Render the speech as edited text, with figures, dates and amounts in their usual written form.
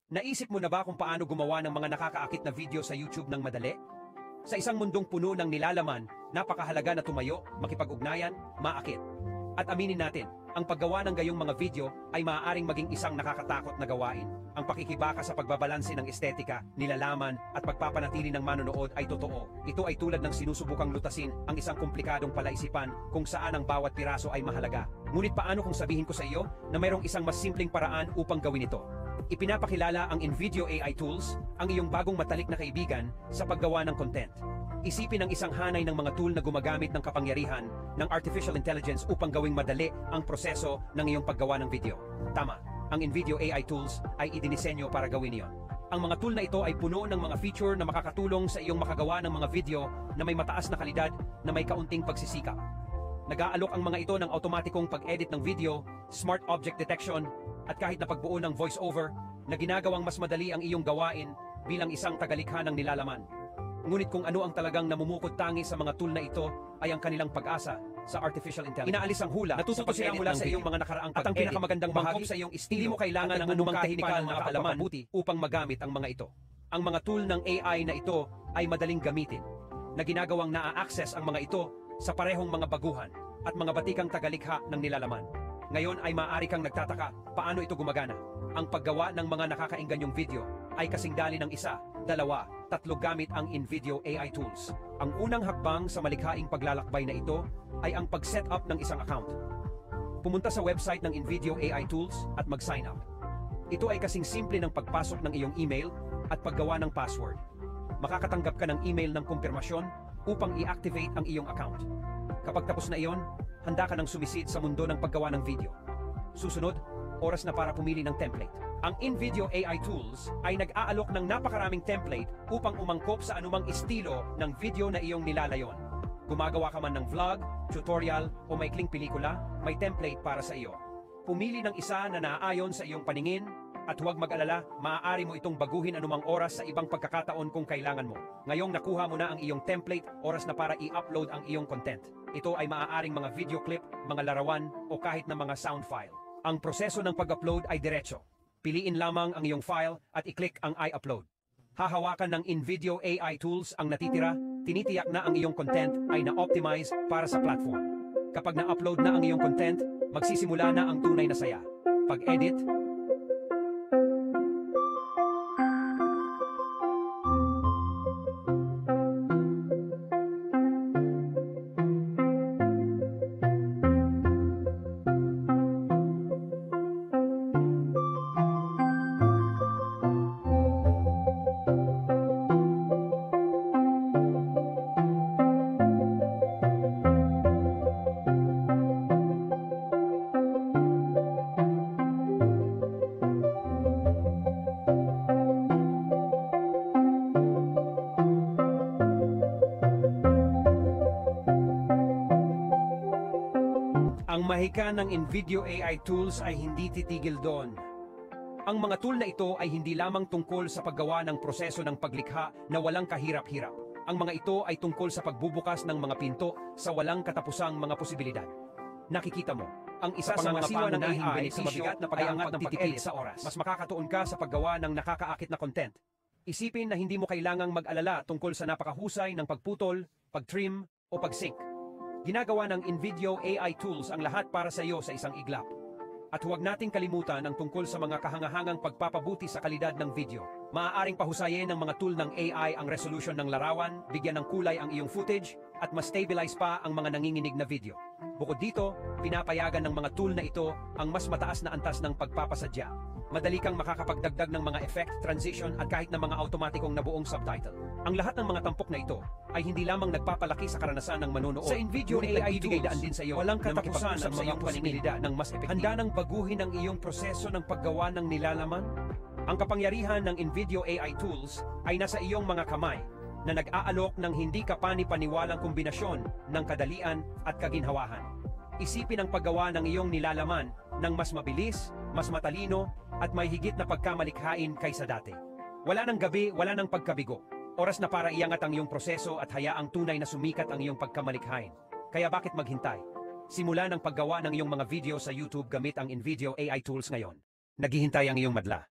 Naisip mo na ba kung paano gumawa ng mga nakakaakit na video sa YouTube ng madali? Sa isang mundong puno ng nilalaman, napakahalaga na tumayo, makipag-ugnayan, maakit. At aminin natin, ang paggawa ng gayong mga video ay maaaring maging isang nakakatakot na gawain. Ang pakikibaka sa pagbabalanse ng estetika, nilalaman, at pagpapanatili ng manonood ay totoo. Ito ay tulad ng sinusubukang lutasin ang isang komplikadong palaisipan kung saan ang bawat piraso ay mahalaga. Ngunit paano kung sabihin ko sa iyo na mayroong isang mas simpleng paraan upang gawin ito? Ipinapakilala ang InVideo AI Tools, ang iyong bagong matalik na kaibigan sa paggawa ng content. Isipin ang isang hanay ng mga tool na gumagamit ng kapangyarihan ng artificial intelligence upang gawing madali ang proseso ng iyong paggawa ng video. Tama, ang InVideo AI Tools ay idinisenyo para gawin iyon. Ang mga tool na ito ay puno ng mga feature na makakatulong sa iyong makagawa ng mga video na may mataas na kalidad na may kaunting pagsisikap. Nag-aalok ang mga ito ng automatikong pag-edit ng video, smart object detection, at kahit na pagbuo ng voice-over na ginagawang mas madali ang iyong gawain bilang isang tagalikha ng nilalaman. Ngunit kung ano ang talagang namumukod tangi sa mga tool na ito ay ang kanilang pag-asa sa artificial intelligence. Inaalis ang hula, natututo sila mula sa iyong mga nakaraang pag-edit. At ang pinakamagandang bahagi sa iyong estilo, hindi mo kailangan ng anumang technical na kaalaman upang magamit ang mga ito. Ang mga tool ng AI na ito ay madaling gamitin, na ginagawang naa-access ang mga ito sa parehong mga baguhan at mga batikang tagalikha ng nilalaman. Ngayon ay maaari kang nagtataka, paano ito gumagana? Ang paggawa ng mga nakakaingganyong video ay kasing dali ng 1, 2, 3 gamit ang InVideo AI Tools. Ang unang hakbang sa malikhaing paglalakbay na ito ay ang pag-set up ng isang account. Pumunta sa website ng InVideo AI Tools at mag-sign up. Ito ay kasing simple ng pagpasok ng iyong email at paggawa ng password. Makakatanggap ka ng email ng kumpirmasyon upang i-activate ang iyong account. Kapag tapos na iyon, handa ka nang sumisid sa mundo ng paggawa ng video. Susunod, oras na para pumili ng template. Ang InVideo AI Tools ay nag-aalok ng napakaraming template upang umangkop sa anumang estilo ng video na iyong nilalayon. Gumagawa ka man ng vlog, tutorial o maikling pelikula, may template para sa iyo. Pumili ng isa na naaayon sa iyong paningin at huwag mag-alala, maaari mo itong baguhin anumang oras sa ibang pagkakataon kung kailangan mo. Ngayong nakuha mo na ang iyong template, oras na para i-upload ang iyong content. Ito ay maaaring mga video clip, mga larawan o kahit na mga sound file. Ang proseso ng pag-upload ay diretso. Piliin lamang ang iyong file at i-click ang I-upload. Hahawakan ng InVideo AI Tools ang natitira, tinitiyak na ang iyong content ay na-optimize para sa platform. Kapag na-upload na ang iyong content, magsisimula na ang tunay na saya. Pag-edit, ang mahika ng InVideo AI Tools ay hindi titigil doon. Ang mga tool na ito ay hindi lamang tungkol sa paggawa ng proseso ng paglikha na walang kahirap-hirap. Ang mga ito ay tungkol sa pagbubukas ng mga pinto sa walang katapusang mga posibilidad. Nakikita mo, ang isa sa mga siwa ng AI sa mabigat na pag-aangat ng pag-edit sa oras. Mas makakatuon ka sa paggawa ng nakakaakit na content. Isipin na hindi mo kailangang mag-alala tungkol sa napakahusay ng pagputol, pag-trim o pag-sync. Ginagawa ng InVideo AI Tools ang lahat para sa iyo sa isang iglap. At huwag nating kalimutan ang tungkol sa mga kahangahangang pagpapabuti sa kalidad ng video. Maaaring pahusayin ng mga tool ng AI ang resolution ng larawan, bigyan ng kulay ang iyong footage, at mas stabilize pa ang mga nanginginig na video. Bukod dito, pinapayagan ng mga tool na ito ang mas mataas na antas ng pagpapasadya. Madali kang makakapagdagdag ng mga effect, transition at kahit na mga automatikong nabuong subtitle. Ang lahat ng mga tampok na ito ay hindi lamang nagpapalaki sa karanasan ng manonood. Sa InVideo AI Tools, daan din sa iyo walang katapusan ang mga posibilidad ng mas epektibo. Handa nang baguhin ang iyong proseso ng paggawa ng nilalaman? Ang kapangyarihan ng InVideo AI Tools ay nasa iyong mga kamay na nag-aalok ng hindi kapani-paniwalang kombinasyon ng kadalian at kaginhawahan. Isipin ang paggawa ng iyong nilalaman ng mas mabilis, mas matalino, at may higit na pagkamalikhain kaysa dati. Wala nang gabi, wala nang pagkabigo. Oras na para iangat ang iyong proseso at hayaang tunay na sumikat ang iyong pagkamalikhain. Kaya bakit maghintay? Simula ng paggawa ng iyong mga video sa YouTube gamit ang InVideo AI Tools ngayon. Naghihintay ang iyong madla.